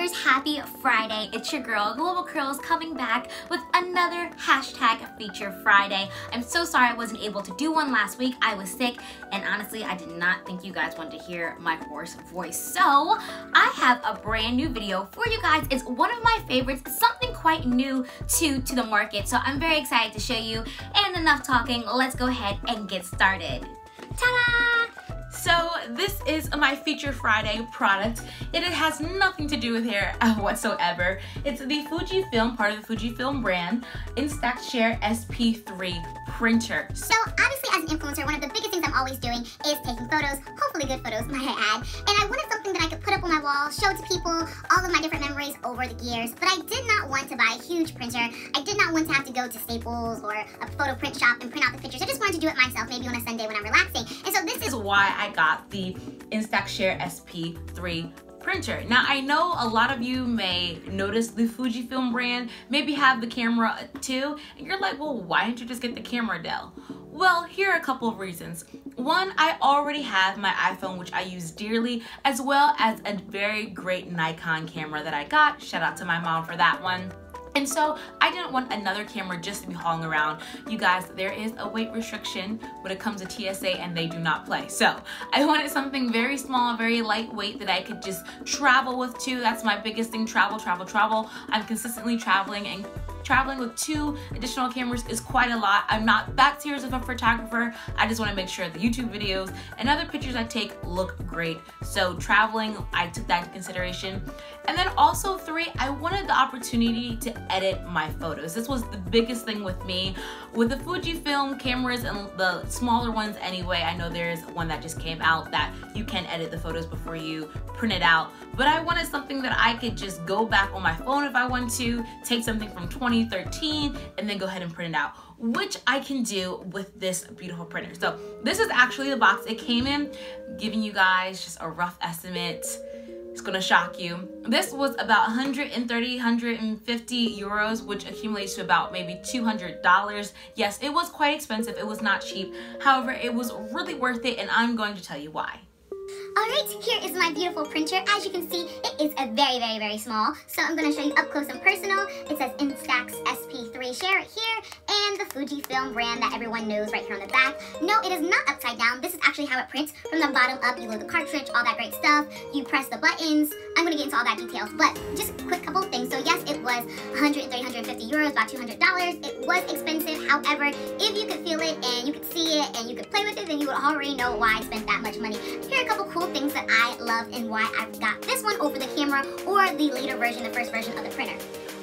YouTubers, happy Friday. It's your girl, Global Curls, coming back with another hashtag Feature Friday. I'm so sorry I wasn't able to do one last week. I was sick, and honestly, I did not think you guys wanted to hear my hoarse voice. So, I have a brand new video for you guys. It's one of my favorites, something quite new to the market. So, I'm very excited to show you. And enough talking, let's go ahead and get started. Ta-da! So this is my Feature Friday product. It has nothing to do with hair whatsoever. It's the FujiFilm, part of the FujiFilm brand, Instax SP-3 printer. So obviously as an influencer, one of the biggest things I'm always doing is taking photos, hopefully good photos might I add, and I wanted something that I could put up on my wall, show to people all of my different memories over the years, but I did not want to buy a huge printer. I did not want to have to go to Staples or a photo print shop and print out the pictures. I just wanted to do it myself, maybe on a Sunday when I'm relaxing. And so this is why I got the Instax SP-3 printer. Now I know a lot of you may notice the Fujifilm brand, maybe have the camera too, and you're like, well, why didn't you just get the camera, Del? Well, here are a couple of reasons. One, I already have my iPhone, which I use dearly, as well as a very great Nikon camera that I got. Shout out to my mom for that one. And so I didn't want another camera just to be hauling around. You guys, there is a weight restriction when it comes to TSA and they do not play. So I wanted something very small, very lightweight that I could just travel with too. That's my biggest thing, travel. I'm consistently traveling, and traveling with 2 additional cameras is quite a lot. I'm not that serious of a photographer. I just want to make sure the YouTube videos and other pictures I take look great. So traveling, I took that into consideration. And then also 3, I wanted the opportunity to edit my photos. This was the biggest thing with me. With the Fujifilm cameras and the smaller ones anyway, I know there's one that just came out that you can edit the photos before you print it out. But I wanted something that I could just go back on my phone if I want to, take something from 2013 and then go ahead and print it out, which I can do with this beautiful printer. So this is actually the box it came in, giving you guys just a rough estimate. It's gonna shock you. This was about 130, 150 euros, which accumulates to about maybe $200. Yes, it was quite expensive. It was not cheap. However, it was really worth it, and I'm going to tell you why. Alright, here is my beautiful printer. As you can see, it is a very small. So I'm going to show you up close and personal. It says Instax SP-3 share it here, and the Fujifilm brand that everyone knows right here on the back. No, it is not upside down. This is actually how it prints from the bottom up. You load the cartridge, all that great stuff. You press the buttons. I'm going to get into all that details, but just a quick couple of things. So yes, it was 130, 150 euros, about $200. It was expensive. However, if you could feel it and you could see it and you could play with it, then you would already know why I spent that much money. Here are a couple cool things that I love and why I got this one over the camera or the later version, the first version of the printer.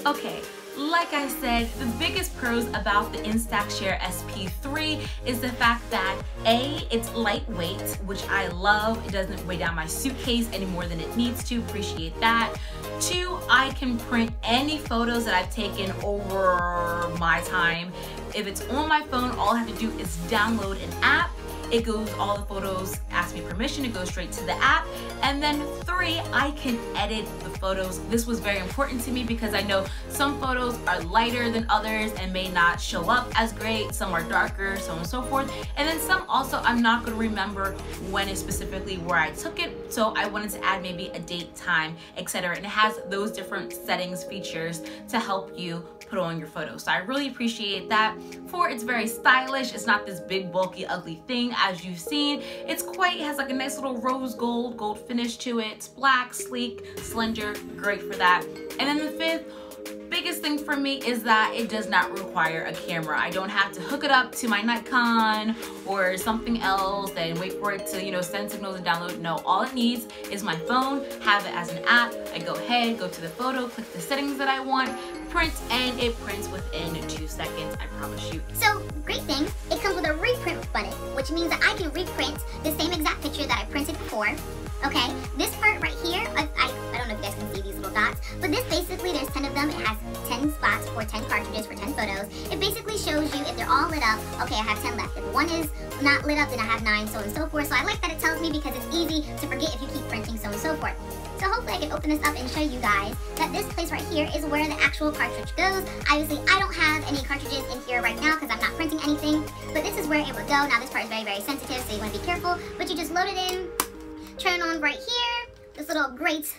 Okay, like I said, the biggest pros about the Instax SP-3 is the fact that A, it's lightweight, which I love. It doesn't weigh down my suitcase any more than it needs to. Appreciate that. 2, I can print any photos that I've taken over my time. If it's on my phone, all I have to do is download an app. It goes, all the photos, ask me permission, it goes straight to the app. And then 3, I can edit the photos. This was very important to me because I know some photos are lighter than others and may not show up as great. Some are darker, so on and so forth. And then some also, I'm not gonna remember when it's specifically where I took it. So I wanted to add maybe a date, time, etc. And it has those different settings, features to help you put on your photos. So I really appreciate that. 4, it's very stylish. It's not this big, bulky, ugly thing as you've seen. It's quite, it has like a nice little rose gold finish to it. It's black, sleek, slender, great for that. And then the 5th, biggest thing for me is that it does not require a camera. I don't have to hook it up to my Nikon or something else and wait for it to, you know, send signals and download. No, all it needs is my phone, have it as an app. I go ahead, go to the photo, click the settings that I want, print, and it prints within 2 seconds, I promise you. So, great thing, it comes with a reprint button, which means that I can reprint the same exact picture that I printed before. Okay, this part right here, I don't know if you guys can see these little dots, but this basically, there's 10 of them. It has 10 spots for 10 cartridges for 10 photos. It basically shows you if they're all lit up, okay, I have 10 left. If one is not lit up, then I have 9, so on and so forth. So I like that it tells me because it's easy to forget if you keep printing, so on and so forth. So hopefully I can open this up and show you guys that this place right here is where the actual cartridge goes. Obviously, I don't have any cartridges in here right now because I'm not printing anything, but this is where it would go. Now this part is very sensitive, so you want to be careful, but you just load it in, turn it on right here, this little great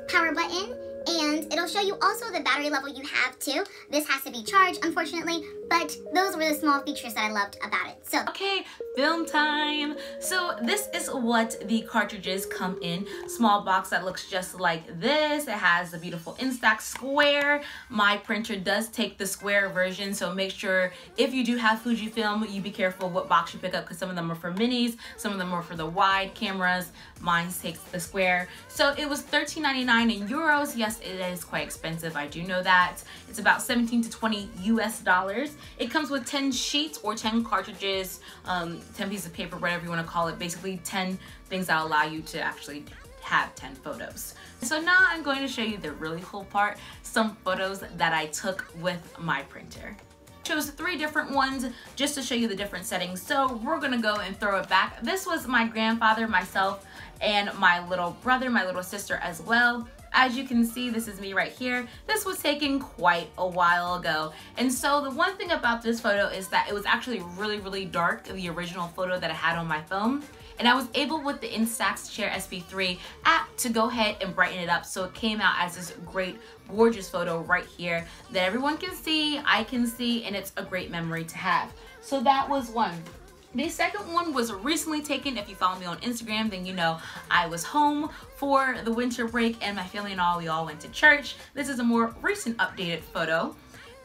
power button, and it'll show you also the battery level you have too. This has to be charged, unfortunately, but those were the small features that I loved about it. So okay, film time. So this is what the cartridges come in. Small box that looks just like this. It has the beautiful Instax square. My printer does take the square version, so make sure if you do have FujiFilm, you be careful what box you pick up, because some of them are for minis, some of them are for the wide cameras. Mine takes the square. So it was $13.99 in euros. Yes, it is quite expensive, I do know that. It's about 17 to 20 US dollars. It comes with 10 sheets or 10 cartridges, 10 pieces of paper, whatever you want to call it. Basically 10 things that allow you to actually have 10 photos. So now I'm going to show you the really cool part, some photos that I took with my printer. Chose 3 different ones just to show you the different settings. So we're gonna go and throw it back. This was my grandfather, myself, and my little brother, my little sister as well. As you can see, this is me right here. This was taken quite a while ago. And so the one thing about this photo is that it was actually really, really dark, the original photo that I had on my phone. And I was able with the Instax Share SP-3 app to go ahead and brighten it up, so it came out as this great, gorgeous photo right here that everyone can see, I can see, and it's a great memory to have. So that was one. The second one was recently taken. If you follow me on Instagram, then you know I was home for the winter break and my family and all, we all went to church. This is a more recent updated photo.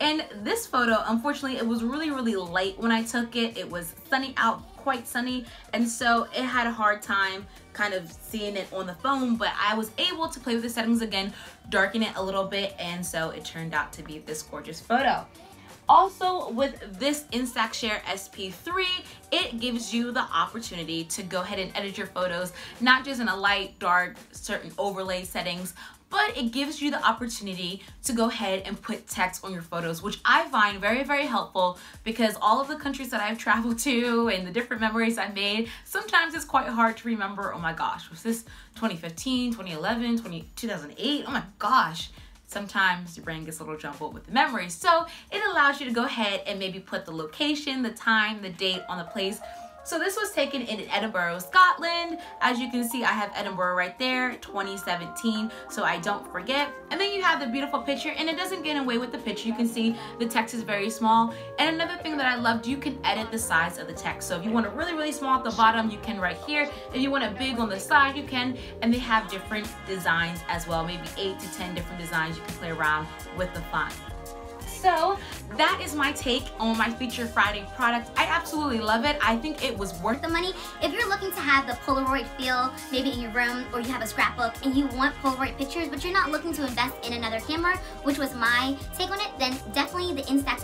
And this photo, unfortunately, it was really, really light when I took it. It was sunny out, quite sunny, and so it had a hard time kind of seeing it on the phone, but I was able to play with the settings again, darken it a little bit, and so it turned out to be this gorgeous photo. Also, with this Instax Share SP-3, it gives you the opportunity to go ahead and edit your photos, not just in a light, dark, certain overlay settings, but it gives you the opportunity to go ahead and put text on your photos, which I find very, very helpful, because all of the countries that I've traveled to and the different memories I've made, sometimes it's quite hard to remember, oh my gosh, was this 2015, 2011, 2008? Oh my gosh. Sometimes your brain gets a little jumbled with the memories. So it allows you to go ahead and maybe put the location, the time, the date on the place. So this was taken in Edinburgh, Scotland. As you can see, I have Edinburgh right there, 2017, so I don't forget. And then you have the beautiful picture, and it doesn't get away with the picture. You can see the text is very small. And another thing that I loved, you can edit the size of the text. So if you want it really, really small at the bottom, you can right here. If you want it big on the side, you can. And they have different designs as well, maybe 8 to 10 different designs you can play around with the font. So that is my take on my Feature Friday product. I absolutely love it. I think it was worth the money. If you're looking to have the Polaroid feel, maybe in your room, or you have a scrapbook and you want Polaroid pictures, but you're not looking to invest in another camera, which was my take on it, then definitely the Instax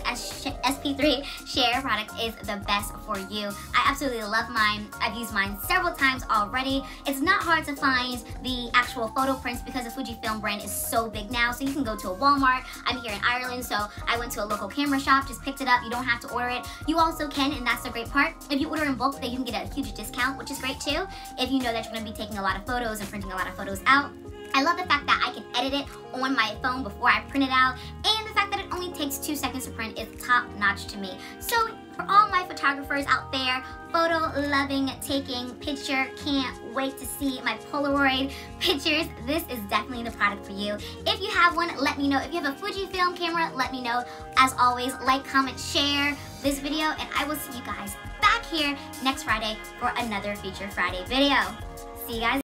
SP-3 Share product is the best for you. I absolutely love mine. I've used mine several times already. It's not hard to find the actual photo prints because the Fujifilm brand is so big now, so you can go to a Walmart. I'm here in Ireland, so I went to a local camera shop, just picked it up. You don't have to order it. You also can, and that's the great part, if you order in bulk, then you can get a huge discount, which is great too, if you know that you're going to be taking a lot of photos and printing a lot of photos out. I love the fact that I can edit it on my phone before I print it out, and the fact that it only takes 2 seconds to print is top notch to me. So for all my photographers out there, photo loving, taking picture, can't wait to see my Polaroid pictures, this is definitely the product for you. If you have one, let me know. If you have a Fujifilm camera, let me know. As always, like, comment, share this video, and I will see you guys back here next Friday for another Feature Friday video. See you guys.